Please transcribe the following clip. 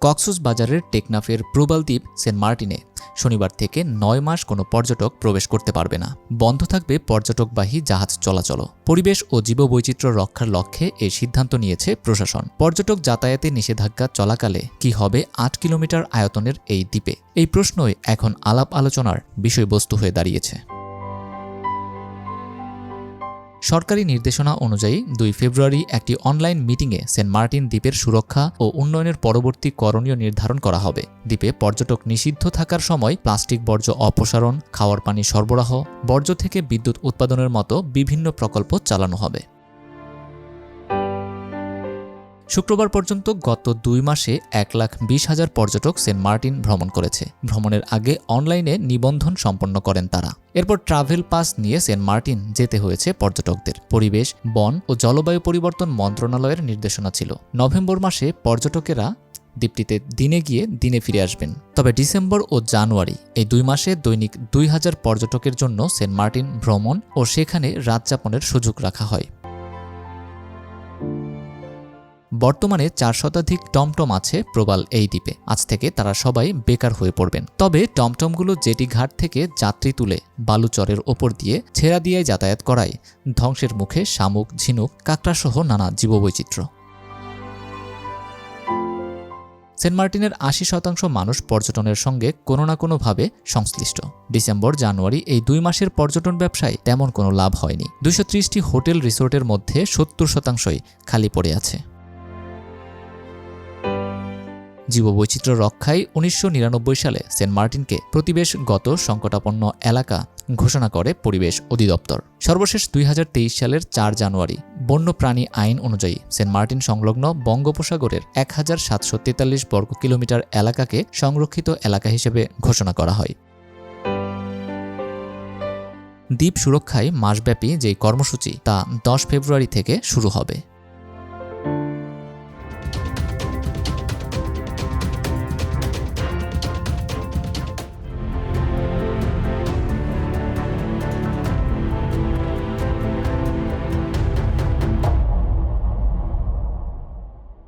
কক্সবাজারের টেকনাফের প্রবাল দ্বীপ সেন্ট মার্টিনে শনিবার থেকে ৯ মাস কোনো পর্যটক প্রবেশ করতে পারবে না। বন্ধ থাকবে পর্যটকবাহী জাহাজ চলাচল। পরিবেশ ও জীববৈচিত্র্য রক্ষার লক্ষ্যে এই সিদ্ধান্ত নিয়েছে প্রশাসন। পর্যটক যাতায়াতে নিষেধাজ্ঞা চলাকালে কি হবে ৮ কিলোমিটার আয়তনের এই দ্বীপে? এই প্রশ্নই এখন আলাপ আলোচনার বিষয়বস্তু হয়ে দাঁড়িয়েছে। সরকারি নির্দেশনা অনুযায়ী ২ ফেব্রুয়ারি একটি অনলাইন মিটিংয়ে সেন্ট মার্টিন দ্বীপের সুরক্ষা ও উন্নয়নের পরবর্তী করণীয় নির্ধারণ করা হবে। দ্বীপে পর্যটক নিষিদ্ধ থাকার সময় প্লাস্টিক বর্জ্য অপসারণ, খাওয়ার পানি সরবরাহ, বর্জ্য থেকে বিদ্যুৎ উৎপাদনের মতো বিভিন্ন প্রকল্প চালানো হবে। শুক্রবার পর্যন্ত গত ২ মাসে ১,২০,০০০ পর্যটক সেন্ট মার্টিন ভ্রমণ করেছে। ভ্রমণের আগে অনলাইনে নিবন্ধন সম্পন্ন করেন তারা। এরপর ট্রাভেল পাস নিয়ে সেন্ট মার্টিন যেতে হয়েছে পর্যটকদের। পরিবেশ, বন ও জলবায়ু পরিবর্তন মন্ত্রণালয়ের নির্দেশনা ছিল নভেম্বর মাসে পর্যটকেরা দ্বীপটিতে দিনে গিয়ে দিনে ফিরে আসবেন। তবে ডিসেম্বর ও জানুয়ারি এই ২ মাসে দৈনিক ২,০০০ পর্যটকের জন্য সেন্ট মার্টিন ভ্রমণ ও সেখানে রাত যাপনের সুযোগ রাখা হয়। বর্তমানে ৪ শতাধিক টমটম আছে প্রবাল এই দ্বীপে। আজ থেকে তারা সবাই বেকার হয়ে পড়বেন। তবে টমটমগুলো জেটি ঘাট থেকে যাত্রী তুলে বালুচরের ওপর দিয়ে ছেড়া দিয়ে যাতায়াত করায় ধ্বংসের মুখে শামুক, ঝিনুক, কাঁকড়াসহ নানা জীববৈচিত্র্য। সেন্ট মার্টিনের ৮০% মানুষ পর্যটনের সঙ্গে কোনো না কোনোভাবে সংশ্লিষ্ট। ডিসেম্বর, জানুয়ারি এই ২ মাসের পর্যটন ব্যবসায় তেমন কোনো লাভ হয়নি। ২৩০টি হোটেল রিসোর্টের মধ্যে ৭০%ই খালি পড়ে আছে। জীববৈচিত্র্য রক্ষায় ১৯৯৯ সালে সেন্ট মার্টিনকে প্রতিবেশগত সংকটাপন্ন এলাকা ঘোষণা করে পরিবেশ অধিদপ্তর। সর্বশেষ ২০২৩ সালের ৪ জানুয়ারি বন্যপ্রাণী আইন অনুযায়ী সেন্ট মার্টিন সংলগ্ন বঙ্গোপসাগরের ১,৭৪৩ বর্গ কিলোমিটার এলাকাকে সংরক্ষিত এলাকা হিসেবে ঘোষণা করা হয়। দ্বীপ সুরক্ষায় মাসব্যাপী যে কর্মসূচি তা ১০ ফেব্রুয়ারি থেকে শুরু হবে।